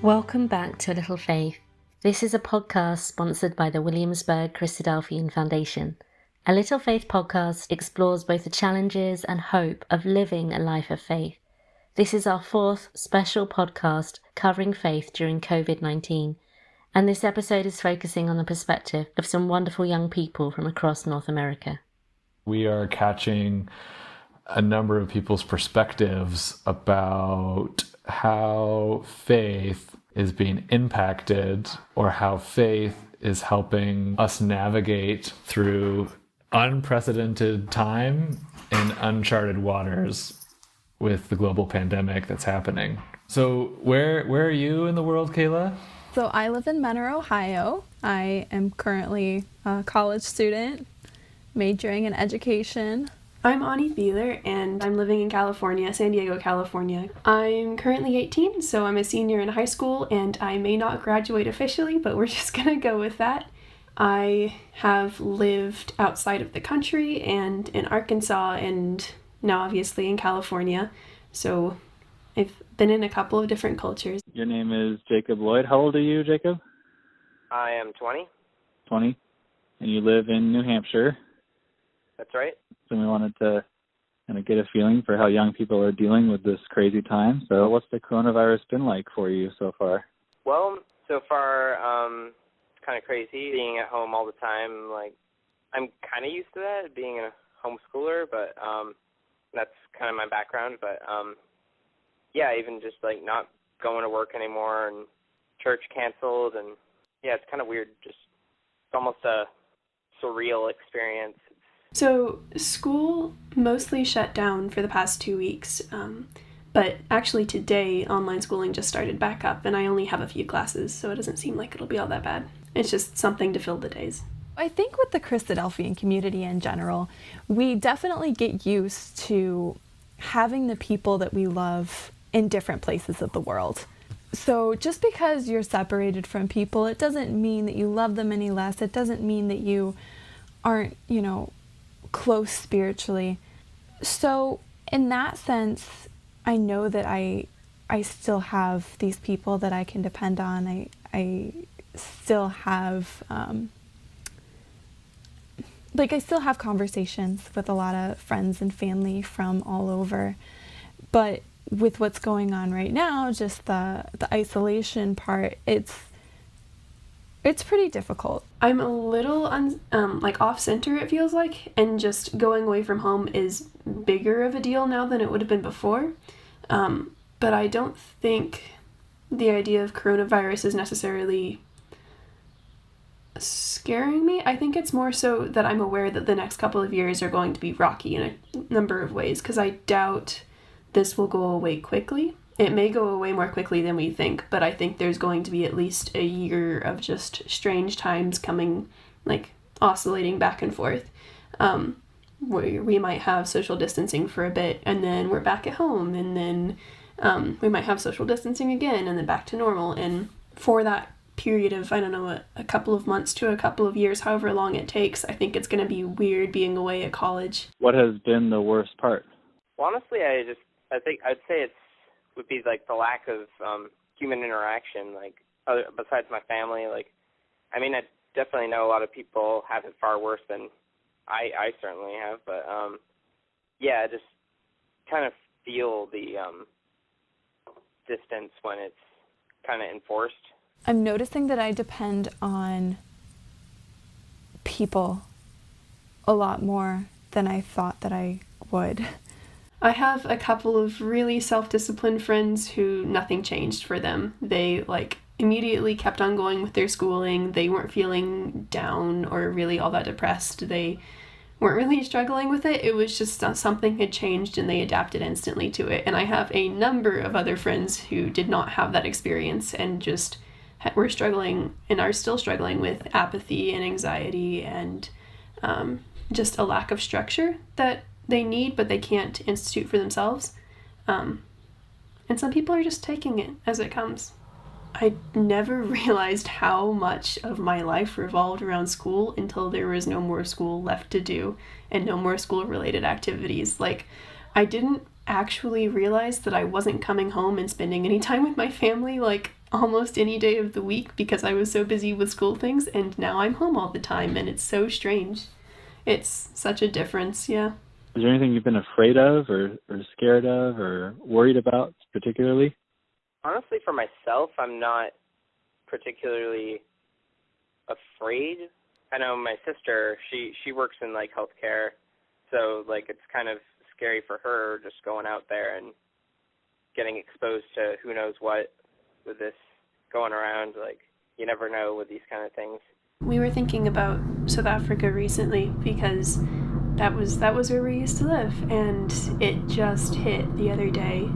Welcome back to A Little Faith. This is a podcast sponsored by the Williamsburg Christadelphian Foundation. A Little Faith podcast explores both the challenges and hope of living a life of faith. This is our fourth special podcast covering faith during COVID-19, and this episode is focusing on the perspective of some wonderful young people from across North America. We are catching a number of people's perspectives about how faith is being impacted or how faith is helping us navigate through unprecedented time in uncharted waters with the global pandemic that's happening. So where are you in the world, Kayla? So I live in Mentor, Ohio. I am currently a college student majoring in education. I'm Ani Beeler, and I'm living in California, San Diego, California. I'm currently 18, so I'm a senior in high school, and I may not graduate officially, but we're just gonna go with that. I have lived outside of the country and in Arkansas and now obviously in California, so I've been in a couple of different cultures. Your name is Jacob Lloyd. How old are you, Jacob? I am 20. 20. And you live in New Hampshire. That's right. So we wanted to kind of get a feeling for how young people are dealing with this crazy time. So what's the coronavirus been like for you so far? Well, so far, it's kind of crazy being at home all the time. Like, I'm kind of used to that, being a homeschooler, but that's kind of my background. But, yeah, even just, like, not going to work anymore and church canceled. And, yeah, it's kind of weird. Just it's almost a surreal experience. So school mostly shut down for the past 2 weeks, but actually today online schooling just started back up, and I only have a few classes, so it doesn't seem like it'll be all that bad. It's just something to fill the days. I think with the Christadelphian community in general, we definitely get used to having the people that we love in different places of the world. So just because you're separated from people, it doesn't mean that you love them any less. It doesn't mean that you aren't, close spiritually. So in that sense, I know that I still have these people that I can depend on. I still have I still have conversations with a lot of friends and family from all over. But with what's going on right now, just the isolation part, it's pretty difficult. I'm a little off-center, it feels like, and just going away from home is bigger of a deal now than it would have been before. But I don't think the idea of coronavirus is necessarily scaring me. I think it's more so that I'm aware that the next couple of years are going to be rocky in a number of ways, because I doubt this will go away quickly. It may go away more quickly than we think, but I think there's going to be at least a year of just strange times coming, oscillating back and forth, where we might have social distancing for a bit, and then we're back at home, and then we might have social distancing again, and then back to normal. And for that period of, a couple of months to a couple of years, however long it takes, I think it's going to be weird being away at college. What has been the worst part? Well, honestly, I think I'd say would be the lack of human interaction, besides my family. I definitely know a lot of people have it far worse than I certainly have, but I just kind of feel the distance when it's kind of enforced. I'm noticing that I depend on people a lot more than I thought that I would. I have a couple of really self-disciplined friends who nothing changed for them. They immediately kept on going with their schooling. They weren't feeling down or really all that depressed. They weren't really struggling with it. It was just something had changed and they adapted instantly to it. And I have a number of other friends who did not have that experience and just were struggling and are still struggling with apathy and anxiety and just a lack of structure that they need, but they can't institute for themselves. And some people are just taking it as it comes. I never realized how much of my life revolved around school until there was no more school left to do and no more school-related activities. I didn't actually realize that I wasn't coming home and spending any time with my family, almost any day of the week because I was so busy with school things, and now I'm home all the time, and it's so strange. It's such a difference, yeah. Is there anything you've been afraid of or scared of or worried about particularly? Honestly, for myself, I'm not particularly afraid. I know my sister, she works in like healthcare, so like it's kind of scary for her just going out there and getting exposed to who knows what with this going around. Like, you never know with these kind of things. We were thinking about South Africa recently because that was where we used to live, and it just hit the other day.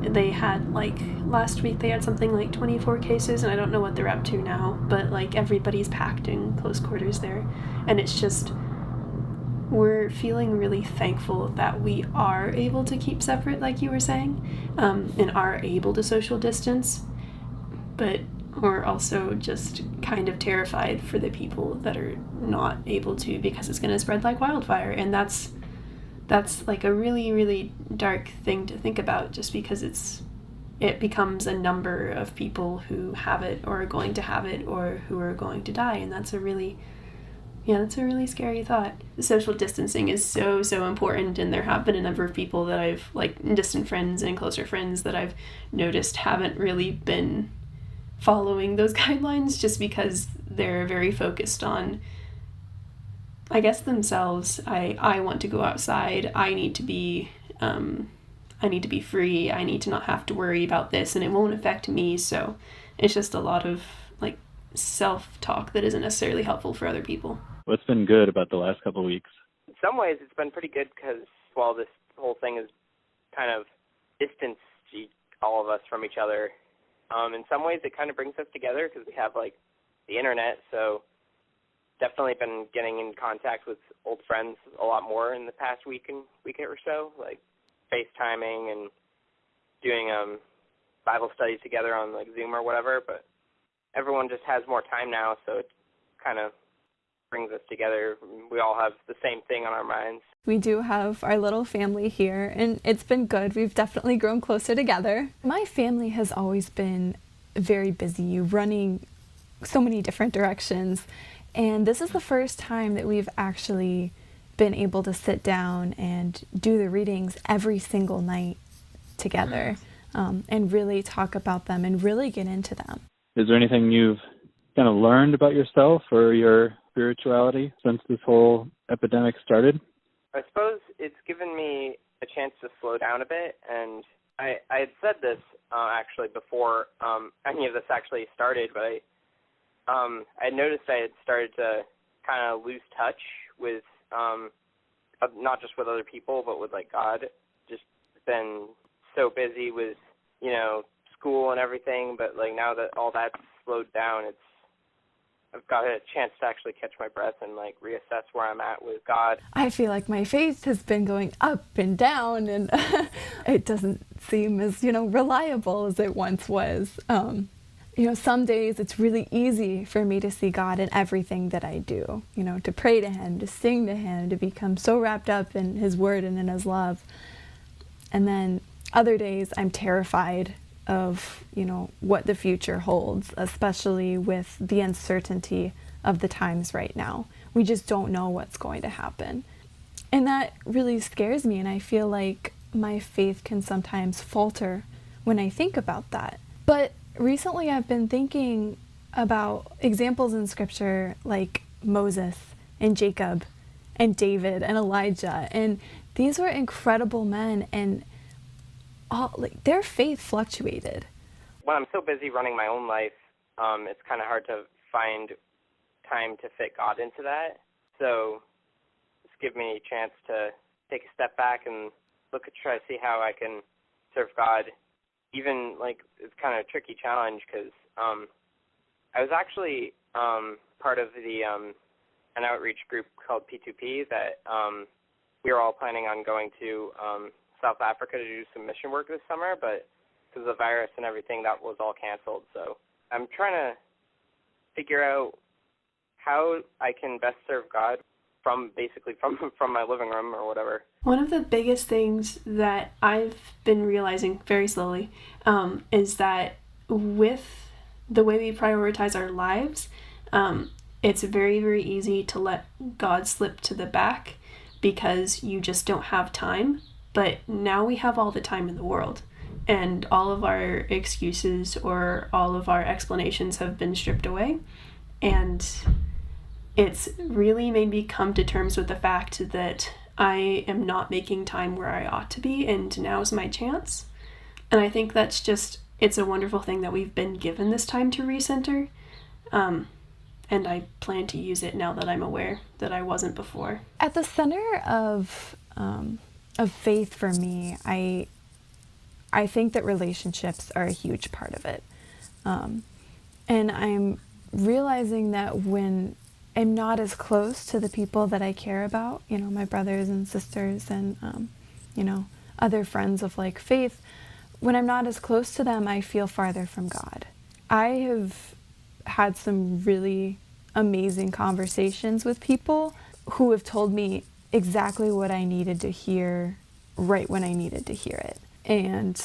They had, like, last week they had something like 24 cases, and I don't know what they're up to now, but like everybody's packed in close quarters there, and it's just, we're feeling really thankful that we are able to keep separate, like you were saying, and are able to social distance, but we're also just kind of terrified for the people that are not able to, because it's going to spread like wildfire, and that's like a really, really dark thing to think about, just because it becomes a number of people who have it or are going to have it or who are going to die, and that's a really scary thought. The social distancing is so, so important, and there have been a number of people that I've, like distant friends and closer friends that I've noticed haven't really been following those guidelines just because they're very focused on, I guess, themselves. I want to go outside. I need to be free. I need to not have to worry about this, and it won't affect me. So it's just a lot of like self-talk that isn't necessarily helpful for other people. What's been good about the last couple of weeks? In some ways, it's been pretty good because while this whole thing has kind of distanced all of us from each other, in some ways it kind of brings us together because we have like the internet. So definitely been getting in contact with old friends a lot more in the past week or so, like FaceTiming and doing Bible studies together on like Zoom or whatever. But everyone just has more time now, so it kind of brings us together. We all have the same thing on our minds. We do have our little family here, and it's been good. We've definitely grown closer together. My family has always been very busy, running so many different directions. And this is the first time that we've actually been able to sit down and do the readings every single night together, and really talk about them and really get into them. Is there anything you've kind of learned about yourself or your spirituality since this whole epidemic started? I suppose it's given me a chance to slow down a bit, and I had said this actually before any of this actually started, but I noticed I had started to kind of lose touch with, not just with other people, but with like God. Just been so busy with, school and everything, but like now that all that's slowed down, I've got a chance to actually catch my breath and like reassess where I'm at with God. I feel like my faith has been going up and down, and it doesn't seem as, reliable as it once was. Some days it's really easy for me to see God in everything that I do, to pray to Him, to sing to Him, to become so wrapped up in His Word and in His love. And then other days I'm terrified of, what the future holds, especially with the uncertainty of the times right now. We just don't know what's going to happen. And that really scares me, and I feel like my faith can sometimes falter when I think about that. But recently I've been thinking about examples in Scripture like Moses and Jacob and David and Elijah, and these were incredible men, and their faith fluctuated. When I'm so busy running my own life, it's kind of hard to find time to fit God into that. So it's given me a chance to take a step back and try to see how I can serve God. Even it's kind of a tricky challenge because I was actually part of an outreach group called P2P that we were all planning on going to South Africa to do some mission work this summer, but because of the virus and everything, that was all canceled. So I'm trying to figure out how I can best serve God from my living room or whatever. One of the biggest things that I've been realizing very slowly is that with the way we prioritize our lives, it's very, very easy to let God slip to the back because you just don't have time. But now we have all the time in the world, and all of our excuses or all of our explanations have been stripped away. And it's really made me come to terms with the fact that I am not making time where I ought to be, and now's my chance. And I think that's just, it's a wonderful thing that we've been given this time to recenter. And I plan to use it now that I'm aware that I wasn't before. At the center of faith for me, I think that relationships are a huge part of it. And I'm realizing that when I'm not as close to the people that I care about, my brothers and sisters and, other friends of like faith, when I'm not as close to them, I feel farther from God. I have had some really amazing conversations with people who have told me exactly what I needed to hear right when I needed to hear it. And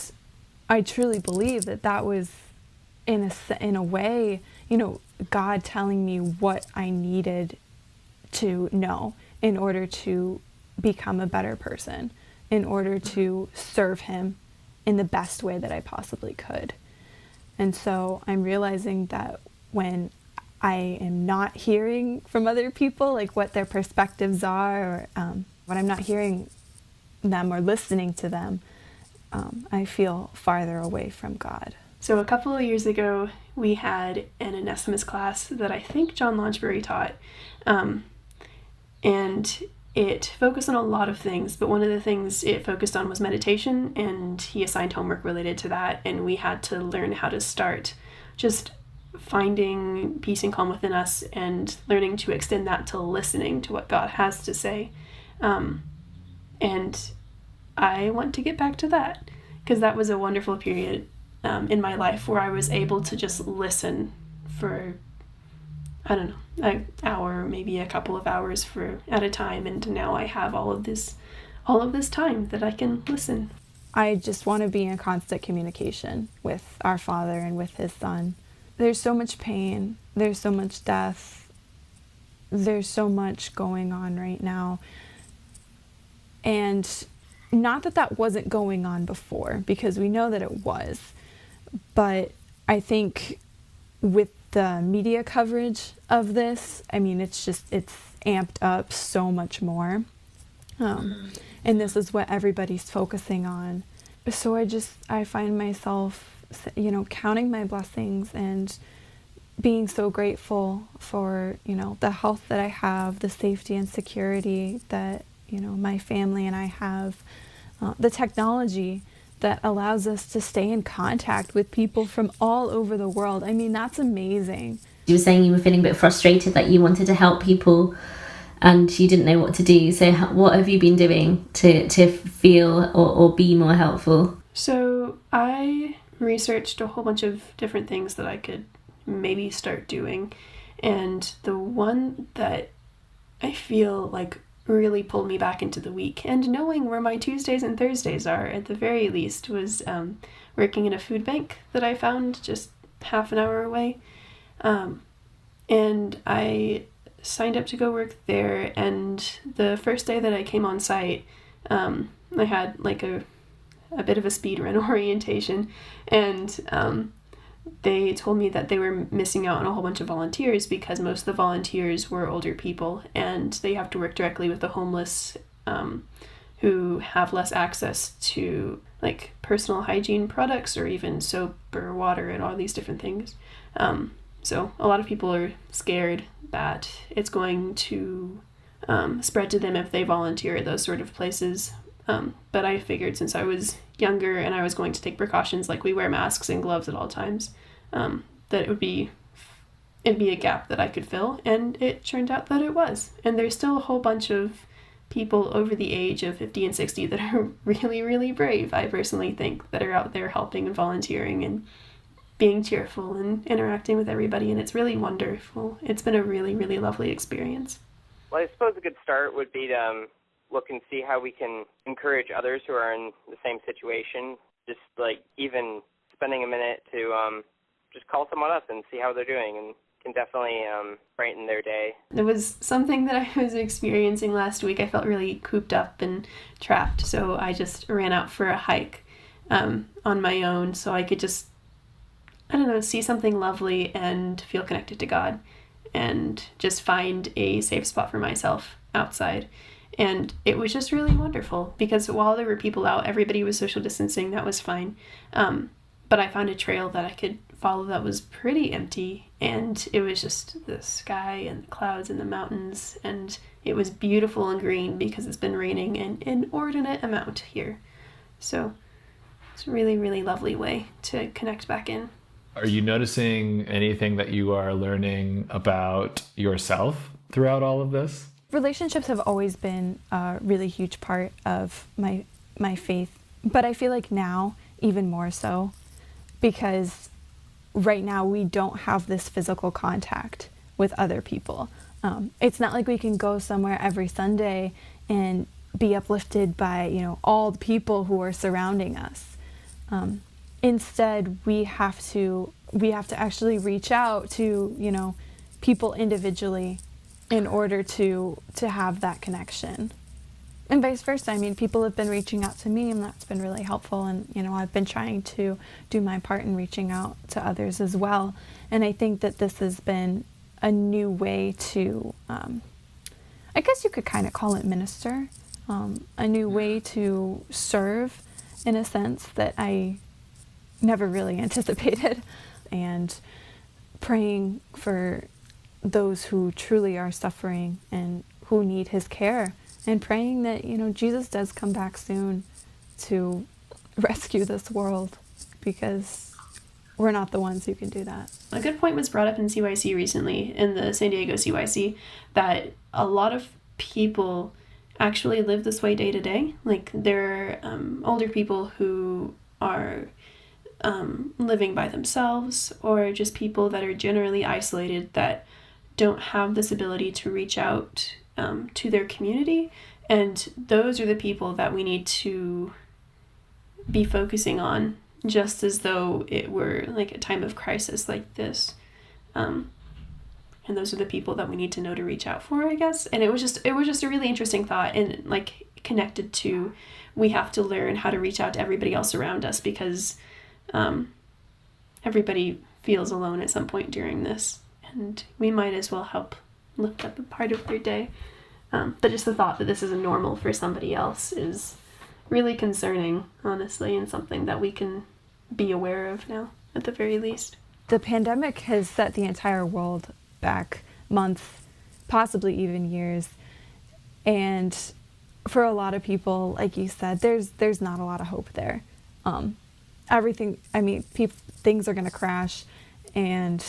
I truly believe that was in a way, God telling me what I needed to know in order to become a better person, in order to serve him in the best way that I possibly could. And so I'm realizing that when I am not hearing from other people, like what their perspectives are, or when I'm not hearing them or listening to them, I feel farther away from God. So a couple of years ago, we had an Onesimus class that I think John Launchbury taught. And it focused on a lot of things, but one of the things it focused on was meditation, and he assigned homework related to that, and we had to learn how to start just finding peace and calm within us and learning to extend that to listening to what God has to say. And I want to get back to that, because that was a wonderful period in my life where I was able to just listen for, I don't know, an hour, maybe a couple of hours at a time, and now I have all of this time that I can listen. I just want to be in constant communication with our Father and with his Son. There's so much pain, there's so much death, there's so much going on right now. And not that wasn't going on before, because we know that it was. But I think with the media coverage of this, it's amped up so much more. And this is what everybody's focusing on. So I find myself, counting my blessings and being so grateful for, the health that I have, the safety and security that, my family and I have, the technology that allows us to stay in contact with people from all over the world. That's amazing. You were saying you were feeling a bit frustrated, that you wanted to help people and you didn't know what to do. So what have you been doing to feel or be more helpful? So I researched a whole bunch of different things that I could maybe start doing. And the one that I feel like really pulled me back into the week, and knowing where my Tuesdays and Thursdays are at the very least, was working in a food bank that I found just half an hour away. And I signed up to go work there, and the first day that I came on site, I had like a bit of a speed run orientation, and they told me that they were missing out on a whole bunch of volunteers because most of the volunteers were older people, and they have to work directly with the homeless who have less access to like personal hygiene products or even soap or water and all these different things. So a lot of people are scared that it's going to spread to them if they volunteer at those sort of places. But I figured, since I was younger and I was going to take precautions, like we wear masks and gloves at all times, that it'd be a gap that I could fill, and it turned out that it was. And there's still a whole bunch of people over the age of 50 and 60 that are really, really brave, I personally think, that are out there helping and volunteering and being cheerful and interacting with everybody, and it's really wonderful. It's been a really, really lovely experience. Well, I suppose a good start would be to look and see how we can encourage others who are in the same situation. Just like even spending a minute to just call someone up and see how they're doing, and can definitely brighten their day. It was something that I was experiencing last week. I felt really cooped up and trapped, so I just ran out for a hike on my own so I could just, I don't know, see something lovely and feel connected to God and just find a safe spot for myself outside. And it was just really wonderful because while there were people out, everybody was social distancing. That was fine. But I found a trail that I could follow that was pretty empty, and it was just the sky and the clouds and the mountains, and it was beautiful and green because it's been raining an inordinate amount here. So it's a really, really lovely way to connect back in. Are you noticing anything that you are learning about yourself throughout all of this? Relationships have always been a really huge part of my faith, but I feel like now even more so, because right now we don't have this physical contact with other people. It's not like we can go somewhere every Sunday and be uplifted by, all the people who are surrounding us. Instead, we have to actually reach out to, people individually in order to have that connection. And vice versa. I mean, people have been reaching out to me, and that's been really helpful. And, I've been trying to do my part in reaching out to others as well. And I think that this has been a new way to, I guess you could kind of call it minister, a new way to serve in a sense that I never really anticipated. And praying for those who truly are suffering and who need his care. And praying that, Jesus does come back soon to rescue this world, because we're not the ones who can do that. A good point was brought up in CYC recently, in the San Diego CYC, that a lot of people actually live this way day to day. Like, there are older people who are living by themselves, or just people that are generally isolated that don't have this ability to reach out to their community, and those are the people that we need to be focusing on, just as though it were like a time of crisis like this. And those are the people that we need to know to reach out for, I guess. And it was just a really interesting thought, and like connected to, we have to learn how to reach out to everybody else around us, because everybody feels alone at some point during this, and we might as well help lift up a part of their day. But just the thought that this is a normal for somebody else is really concerning, honestly, and something that we can be aware of now, at the very least. The pandemic has set the entire world back months, possibly even years. And for a lot of people, like you said, there's not a lot of hope there. Things are going to crash, and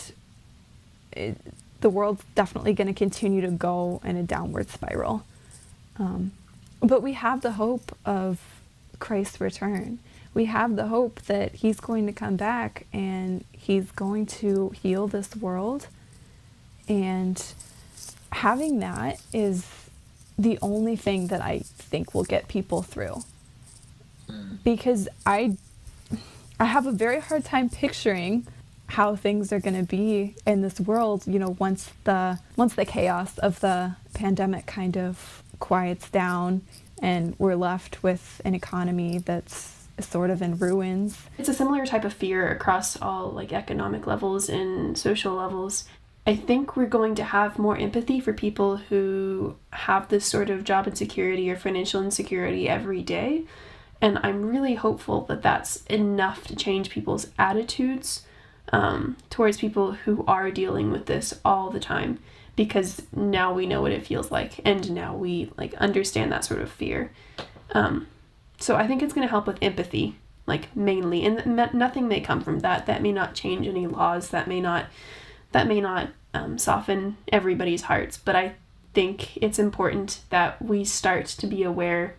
the world's definitely going to continue to go in a downward spiral. But we have the hope of Christ's return. We have the hope that he's going to come back, and he's going to heal this world. And having that is the only thing that I think will get people through. Because I have a very hard time picturing how things are going to be in this world, once the chaos of the pandemic kind of quiets down and we're left with an economy that's sort of in ruins. It's a similar type of fear across all like economic levels and social levels. I think we're going to have more empathy for people who have this sort of job insecurity or financial insecurity every day. And I'm really hopeful that that's enough to change people's attitudes towards people who are dealing with this all the time, because now we know what it feels like, and now we like understand that sort of fear. So I think it's going to help with empathy, like mainly, and nothing may come from that. That may not change any laws. That may not soften everybody's hearts. But I think it's important that we start to be aware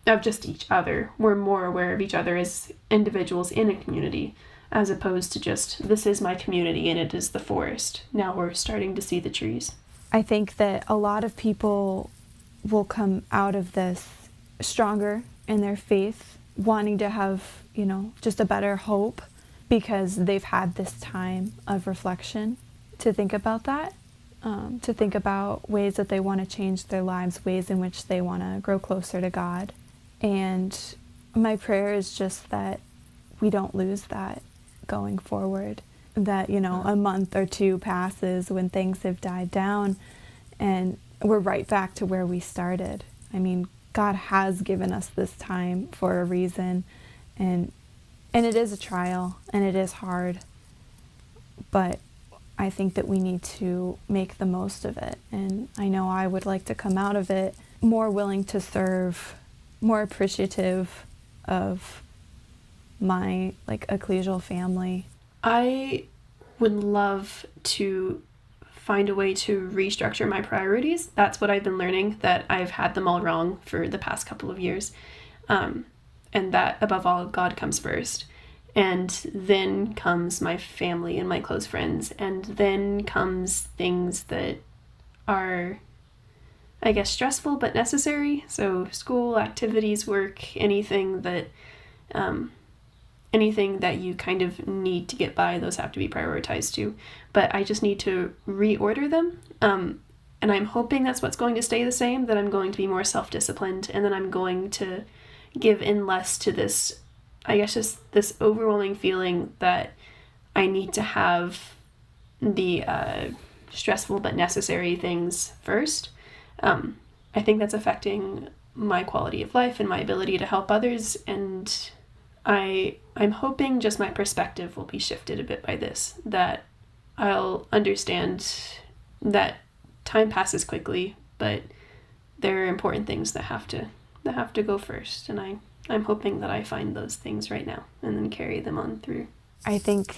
of just each other. We're more aware of each other as individuals in a community, as opposed to just, this is my community and it is the forest. Now we're starting to see the trees. I think that a lot of people will come out of this stronger in their faith, wanting to have, just a better hope because they've had this time of reflection to think about that, to think about ways that they want to change their lives, ways in which they want to grow closer to God. And my prayer is just that we don't lose that going forward, that, a month or two passes when things have died down and we're right back to where we started. I mean, God has given us this time for a reason, and it is a trial and it is hard, but I think that we need to make the most of it. And I know I would like to come out of it more willing to serve, more appreciative of my ecclesial family. I would love to find a way to restructure my priorities. That's what I've been learning, that I've had them all wrong for the past couple of years. And that above all, God comes first. And then comes my family and my close friends. And then comes things that are, I guess, stressful but necessary. So school, activities, work, anything that you kind of need to get by, those have to be prioritized too. But I just need to reorder them. And I'm hoping that's what's going to stay the same, that I'm going to be more self-disciplined, and then I'm going to give in less to this, I guess, just this overwhelming feeling that I need to have the stressful but necessary things first. I think that's affecting my quality of life and my ability to help others, and I'm hoping just my perspective will be shifted a bit by this, that I'll understand that time passes quickly, but there are important things that have to go first, and I'm hoping that I find those things right now and then carry them on through. I think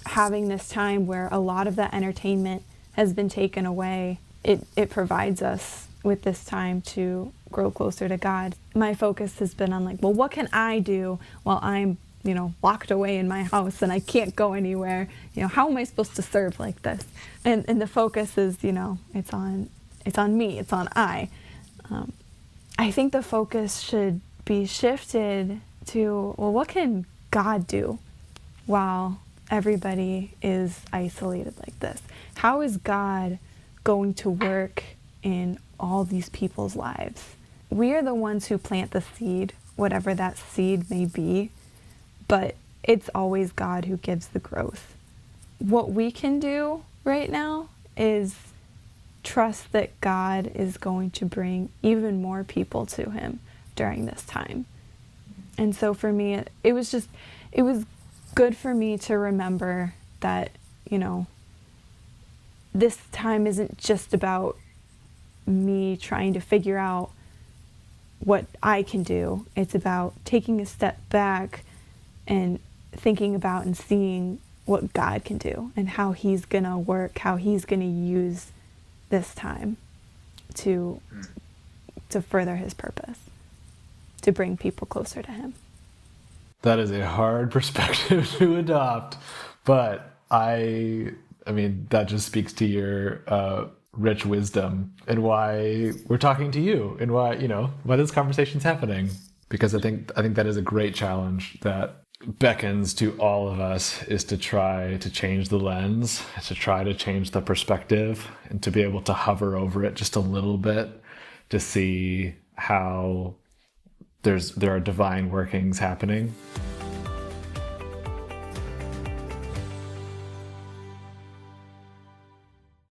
having this time where a lot of that entertainment has been taken away, it provides us with this time to grow closer to God. My focus has been on what can I do while I'm, locked away in my house and I can't go anywhere? How am I supposed to serve like this? And the focus is, it's on me, it's on I. I think the focus should be shifted to, what can God do while everybody is isolated like this? How is God going to work in all these people's lives? We are the ones who plant the seed, whatever that seed may be, but it's always God who gives the growth. What we can do right now is trust that God is going to bring even more people to him during this time. And so for me, it was good for me to remember that, this time isn't just about me trying to figure out what I can do. It's about taking a step back and thinking about and seeing what God can do and how he's going to work, how he's going to use this time to further his purpose, to bring people closer to him. That is a hard perspective to adopt, but I mean, that just speaks to your rich wisdom and why we're talking to you and why this conversation's happening. Because I think that is a great challenge that beckons to all of us, is to try to change the lens, to try to change the perspective, and to be able to hover over it just a little bit to see how there are divine workings happening.